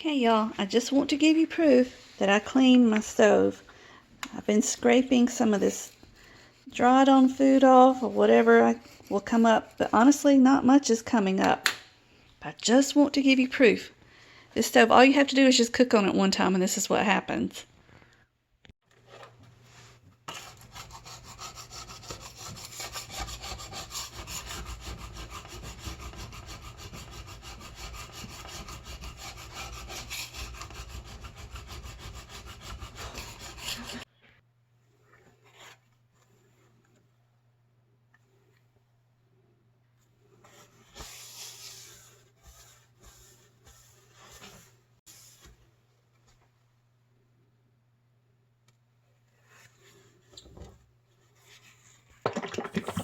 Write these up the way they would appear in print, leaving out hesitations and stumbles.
Okay, y'all, I just want to give you proof that I cleaned my stove. I've been scraping some of this dried on food off or whatever will come up, but honestly, not much is coming up. I just want to give you proof. This stove, all you have to do is just cook on it one time, and this is what happens.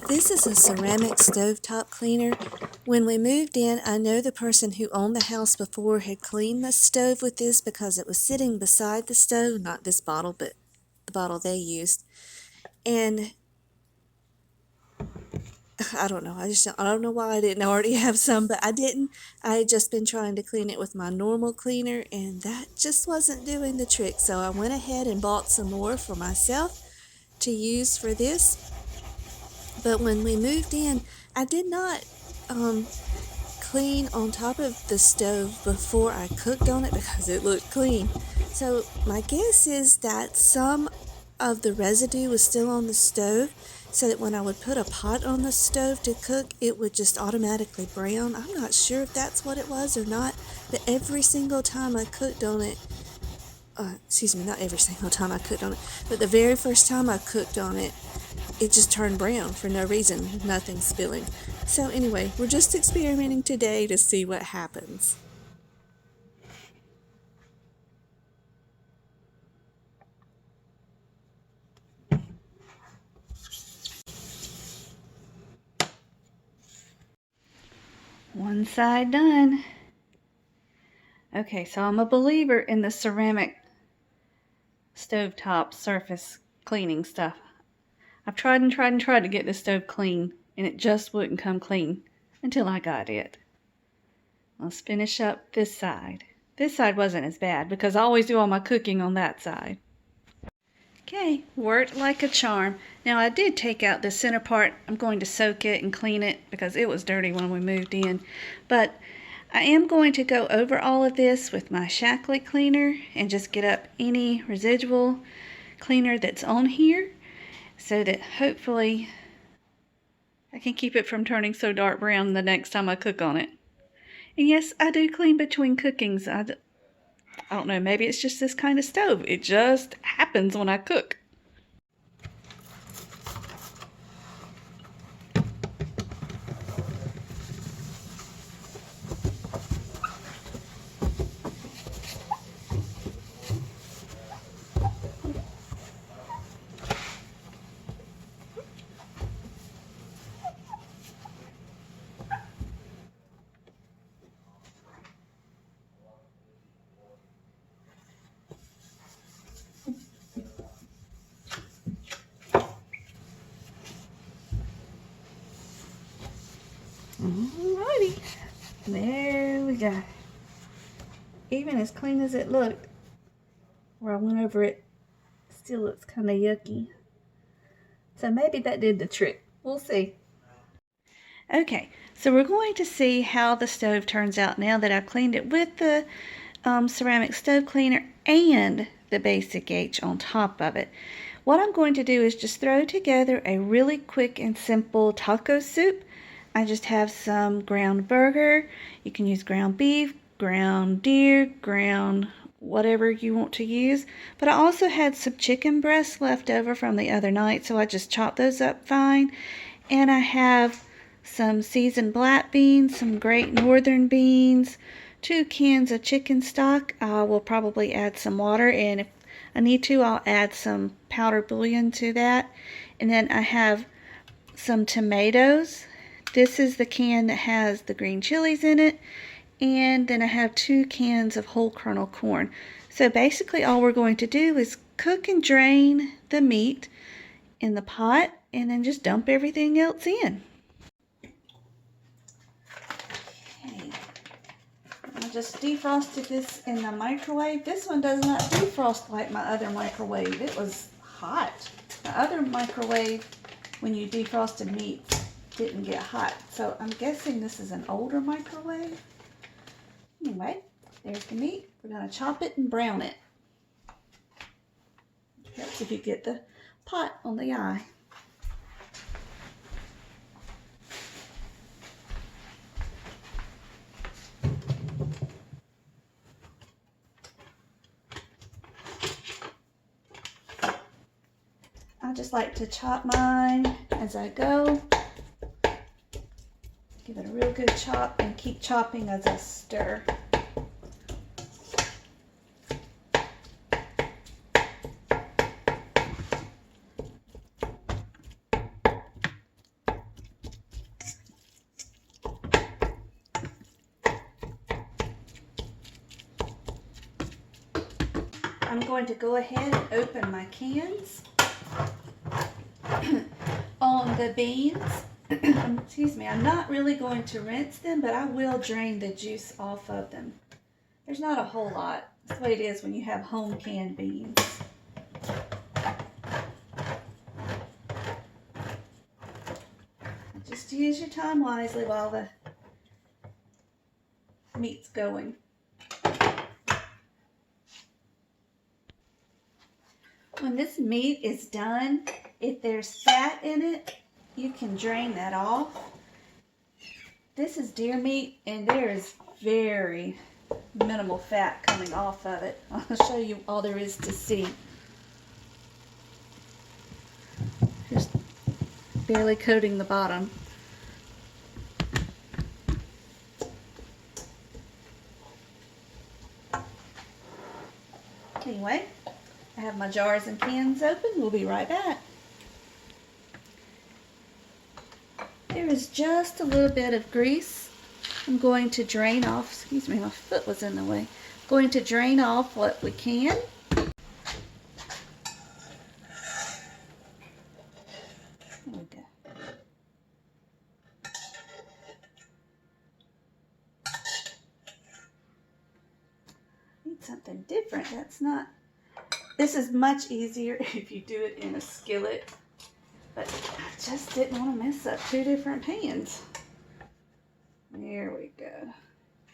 This is a ceramic stovetop cleaner. When we moved in, I know the person who owned the house before had cleaned the stove with this because it was sitting beside the stove, not this bottle, but the bottle they used. And I don't know, I don't know why I didn't already have some, but I didn't. I had just been trying to clean it with my normal cleaner, and that just wasn't doing the trick. So I went ahead and bought some more for myself to use for this. But when we moved in, I did not clean on top of the stove before I cooked on it because it looked clean. So my guess is that some of the residue was still on the stove, so that when I would put a pot on the stove to cook, it would just automatically brown. I'm not sure if that's what it was or not, but every single time I cooked on it, not every single time I cooked on it, but the very first time I cooked on it, it just turned brown for no reason, nothing spilling. So anyway, we're just experimenting today to see what happens. One side done. Okay, so I'm a believer in the ceramic stovetop surface cleaning stuff. I've tried and tried and tried to get this stove clean, and it just wouldn't come clean until I got it. Let's finish up this side. This side wasn't as bad because I always do all my cooking on that side. Okay, worked like a charm. Now I did take out the center part. I'm going to soak it and clean it because it was dirty when we moved in. But I am going to go over all of this with my Shackley cleaner and just get up any residual cleaner that's on here so that hopefully I can keep it from turning so dark brown the next time I cook on it. And yes, I do clean between cookings. I don't know, maybe it's just this kind of stove. It just happens when I cook. Alrighty, there we go. Even as clean as it looked, where I went over it, still looks kind of yucky. So maybe that did the trick. We'll see. Okay, so we're going to see how the stove turns out now that I've cleaned it with the ceramic stove cleaner and the basic H on top of it. What I'm going to do is just throw together a really quick and simple taco soup. I just have some ground burger. You can use ground beef, ground deer, ground whatever you want to use. But I also had some chicken breasts left over from the other night, so I just chopped those up fine. And I have some seasoned black beans, some great northern beans, 2 cans of chicken stock. I will probably add some water, and if I need to, I'll add some powdered bouillon to that. And then I have some tomatoes. This is the can that has the green chilies in it. And then I have 2 cans of whole kernel corn. So basically all we're going to do is cook and drain the meat in the pot and then just dump everything else in. Okay. My just defrosted this in the microwave. This one does not defrost like my other microwave. It was hot. The other microwave, when you defrosted meat, didn't get hot. So I'm guessing this is an older microwave. Anyway, there's the meat. We're going to chop it and brown it. Helps if you get the pot on the eye. I just like to chop mine as I go. Give it a real good chop and keep chopping as I stir. I'm going to go ahead and open my cans on the beans. Excuse me, I'm not really going to rinse them, but I will drain the juice off of them. There's not a whole lot. That's the way it is when you have home canned beans. Just use your time wisely while the meat's going. When this meat is done, if there's fat in it, you can drain that off. This is deer meat and there is very minimal fat coming off of it. I'll show you all there is to see. Just barely coating the bottom. Anyway, I have my jars and cans open. We'll be right back. There is just a little bit of grease. I'm going to drain off. Excuse me, my foot was in the way. Going to drain off what we can. There we go. Need something different. That's not. This is much easier if you do it in a skillet. But I just didn't want to mess up two different pans. There we go.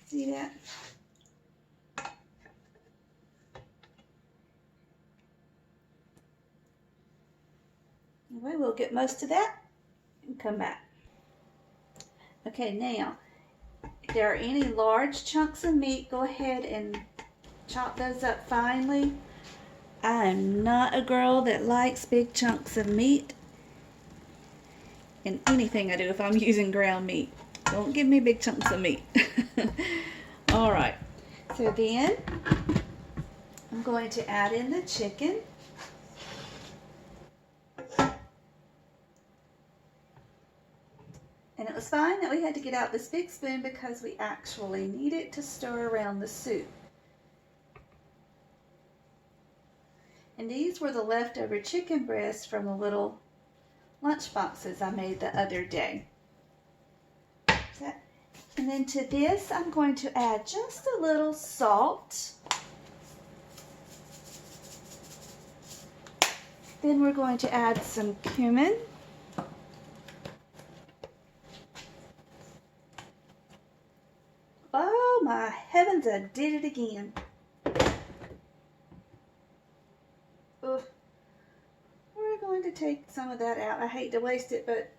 See that? Anyway, we'll get most of that and come back. Okay, now, if there are any large chunks of meat, go ahead and chop those up finely. I am not a girl that likes big chunks of meat in anything I do if I'm using ground meat. Don't give me big chunks of meat. All right, so then I'm going to add in the chicken. And it was fine that we had to get out this big spoon because we actually need it to stir around the soup. And these were the leftover chicken breasts from the little lunch boxes I made the other day. And then to this, I'm going to add just a little salt. Then we're going to add some cumin. Oh my heavens, I did it again. Ugh. We're going to take some of that out. I hate to waste it, but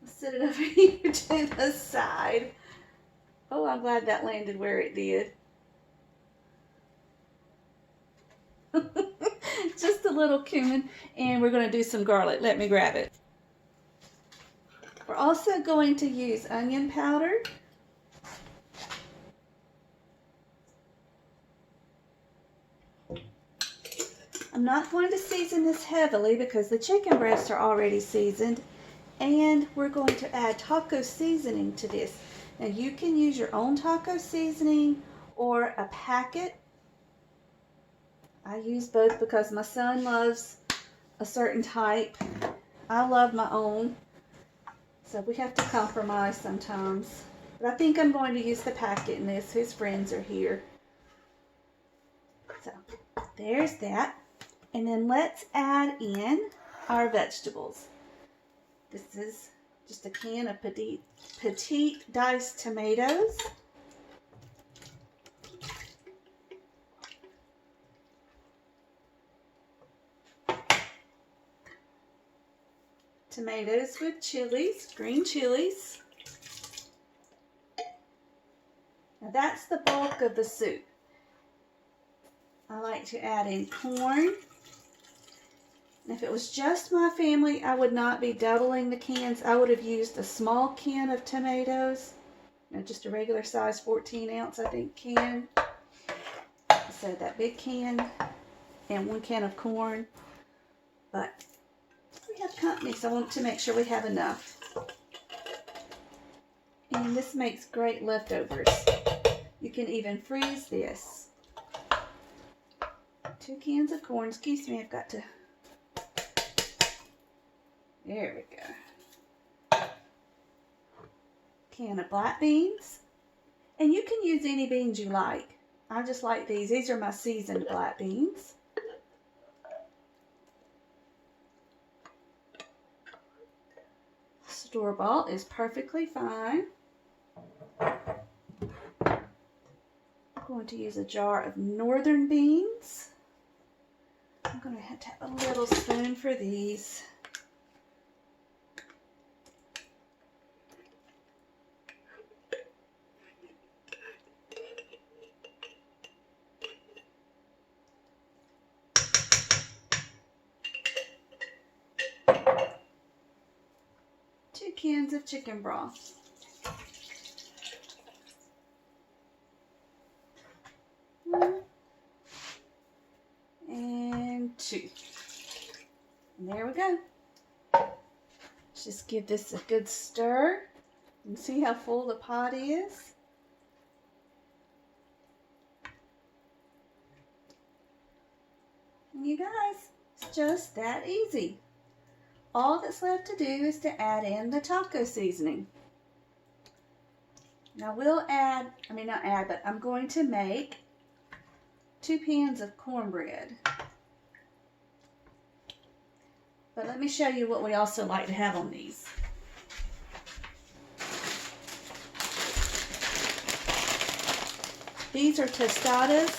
I'll set it over here to the side. Oh, I'm glad that landed where it did. Just a little cumin, and we're going to do some garlic. Let me grab it. We're also going to use onion powder. I'm not going to season this heavily because the chicken breasts are already seasoned, and we're going to add taco seasoning to this. Now you can use your own taco seasoning or a packet. I use both because my son loves a certain type. I love my own, so we have to compromise sometimes. But I think I'm going to use the packet in this. His friends are here. So there's that. And then let's add in our vegetables. This is just a can of petite diced tomatoes. Tomatoes with chilies, green chilies. Now that's the bulk of the soup. I like to add in corn. And if it was just my family, I would not be doubling the cans. I would have used a small can of tomatoes. Just a regular size 14 ounce, I think, can. So that big can and 1 can of corn. But we have company, so I want to make sure we have enough. And this makes great leftovers. You can even freeze this. 2 cans of corn. Excuse me, I've got to... There we go. Can of black beans. And you can use any beans you like. I just like these. These are my seasoned black beans. Store-bought is perfectly fine. I'm going to use a jar of northern beans. I'm going to have to have a little spoon for these. Cans of chicken broth. And 2. And there we go. Let's just give this a good stir. You can see how full the pot is. And you guys, it's just that easy. All that's left to do is to add in the taco seasoning. Now I'm going to make 2 pans of cornbread. But let me show you what we also like to have on these. These are tostadas.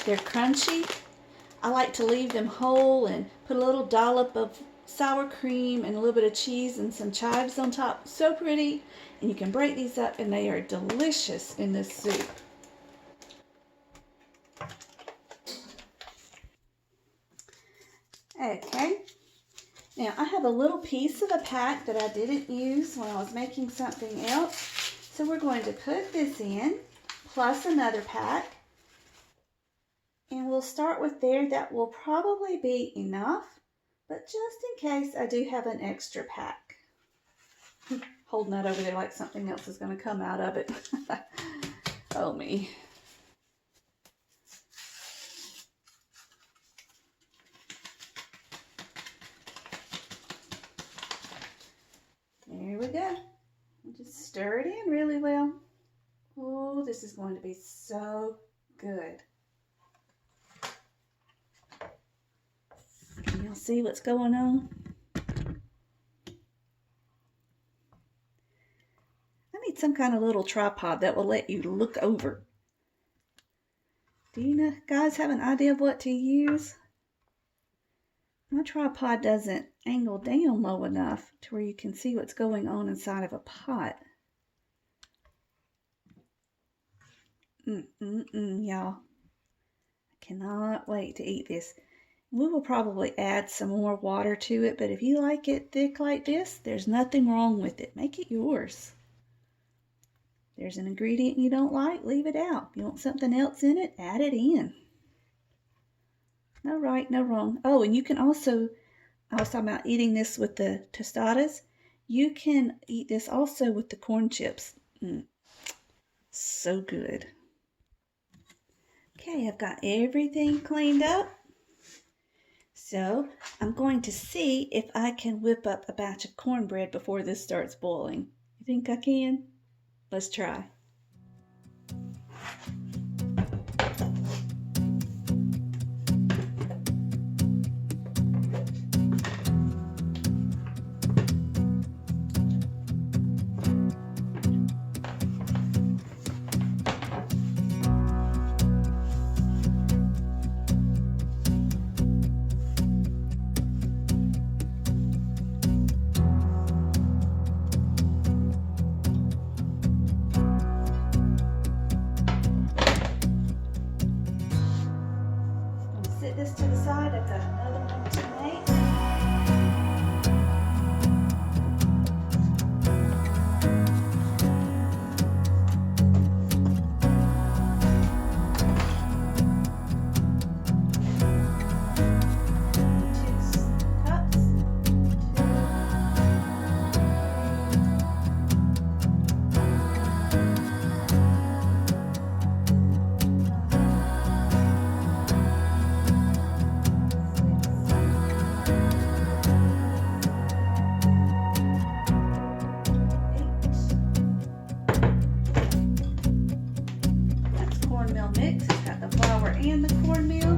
They're crunchy. I like to leave them whole and put a little dollop of sour cream and a little bit of cheese and some chives on top. So pretty. And you can break these up and they are delicious in this soup. Okay. Now I have a little piece of a pack that I didn't use when I was making something else. So we're going to put this in plus another pack. And we'll start with there. That will probably be enough, but just in case I do have an extra pack. Holding that over there like something else is going to come out of it. Oh me. There we go. Just stir it in really well. Oh, this is going to be so good. Can y'all see what's going on? I need some kind of little tripod that will let you look over. Do you guys have an idea of what to use? My tripod doesn't angle down low enough to where you can see what's going on inside of a pot. Y'all. I cannot wait to eat this. We will probably add some more water to it, but if you like it thick like this, there's nothing wrong with it. Make it yours. If there's an ingredient you don't like, leave it out. If you want something else in it, add it in. No right, no wrong. Oh, and you can also, I was talking about eating this with the tostadas. You can eat this also with the corn chips. So good. Okay, I've got everything cleaned up. So I'm going to see if I can whip up a batch of cornbread before this starts boiling. You think I can? Let's try. Sit this to the side. I've got another one to make. Mix. It's got the flour and the cornmeal.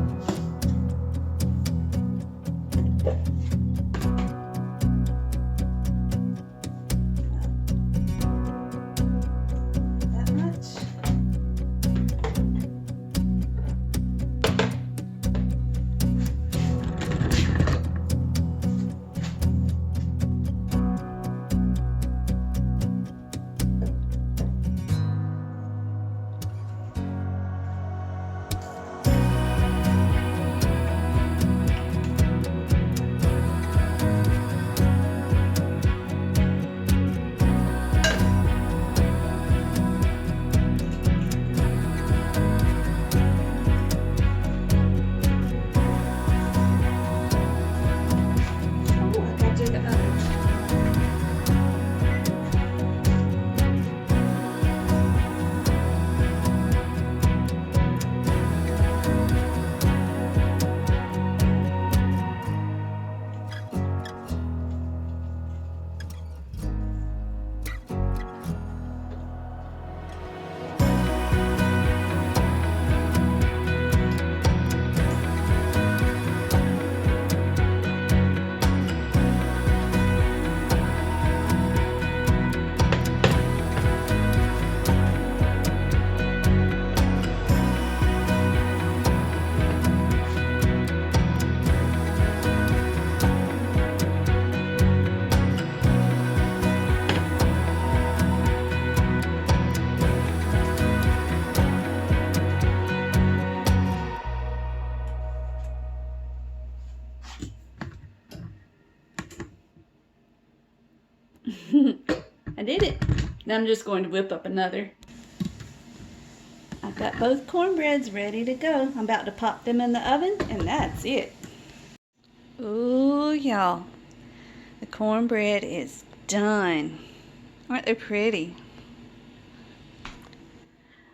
That much. I did it. Now I'm just going to whip up another. I've got both cornbreads ready to go. I'm about to pop them in the oven, and that's it. Ooh, y'all. The cornbread is done. Aren't they pretty?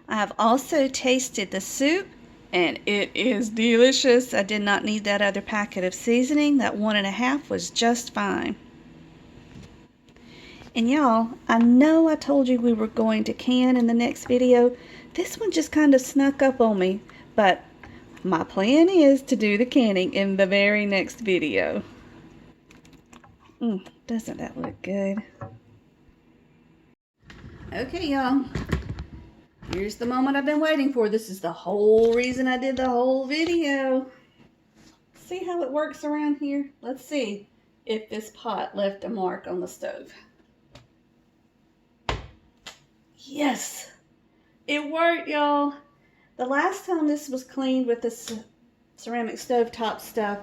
I have also tasted the soup, and it is delicious. I did not need that other packet of seasoning. That 1.5 was just fine. And y'all, I know I told you we were going to can in the next video. This one just kind of snuck up on me, but my plan is to do the canning in the very next video. Doesn't that look good? Okay, y'all. Here's the moment I've been waiting for. This is the whole reason I did the whole video. See how it works around here? Let's see if this pot left a mark on the stove. Yes, it worked, y'all. The last time this was cleaned with the ceramic stovetop stuff,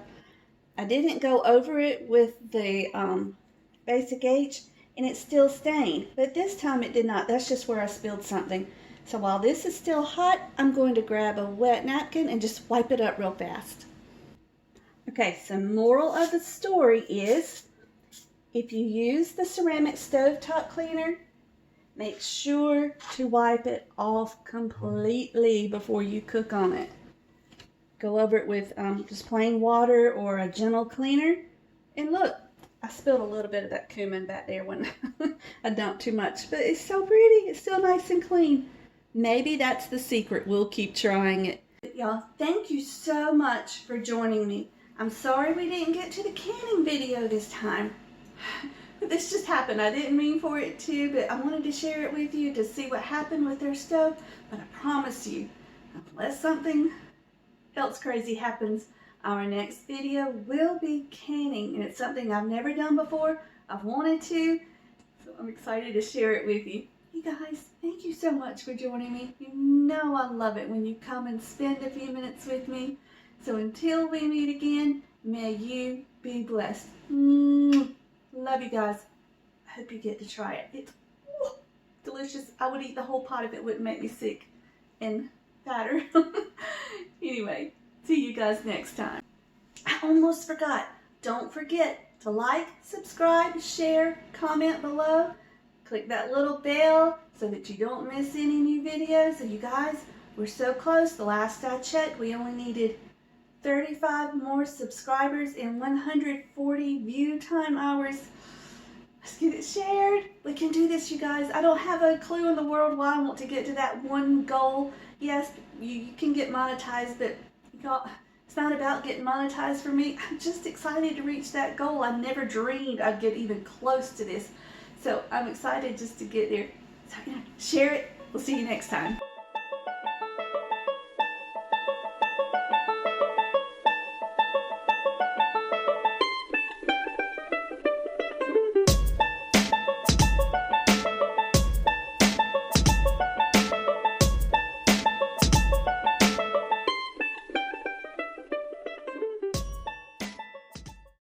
I didn't go over it with the basic H, and it still stained. But this time it did not. That's just where I spilled something. So while this is still hot, I'm going to grab a wet napkin and just wipe it up real fast. Okay, so moral of the story is, if you use the ceramic stovetop cleaner, make sure to wipe it off completely before you cook on it. Go over it with just plain water or a gentle cleaner. And look, I spilled a little bit of that cumin back there when I dumped too much, but it's so pretty. It's still nice and clean. Maybe that's the secret. We'll keep trying it. Y'all, thank you so much for joining me. I'm sorry we didn't get to the canning video this time. But this just happened. I didn't mean for it to, but I wanted to share it with you to see what happened with their stove. But I promise you, unless something else crazy happens, our next video will be canning, and it's something I've never done before. I've wanted to, so I'm excited to share it with you. You guys, thank you so much for joining me. You know I love it when you come and spend a few minutes with me. So until we meet again, may you be blessed. Love you guys. I hope you get to try it. It's delicious. I would eat the whole pot if it wouldn't make me sick and fatter. Anyway, see you guys next time. I almost forgot. Don't forget to like, subscribe, share, comment below. Click that little bell so that you don't miss any new videos. And you guys, we're so close. The last I checked, we only needed 35 more subscribers and 140 view time hours. Let's get it shared. We can do this, you guys. I don't have a clue in the world why I want to get to that one goal. Yes, you can get monetized, but it's not about getting monetized for me. I'm just excited to reach that goal. I never dreamed I'd get even close to this. So I'm excited just to get there. So, share it. We'll see you next time.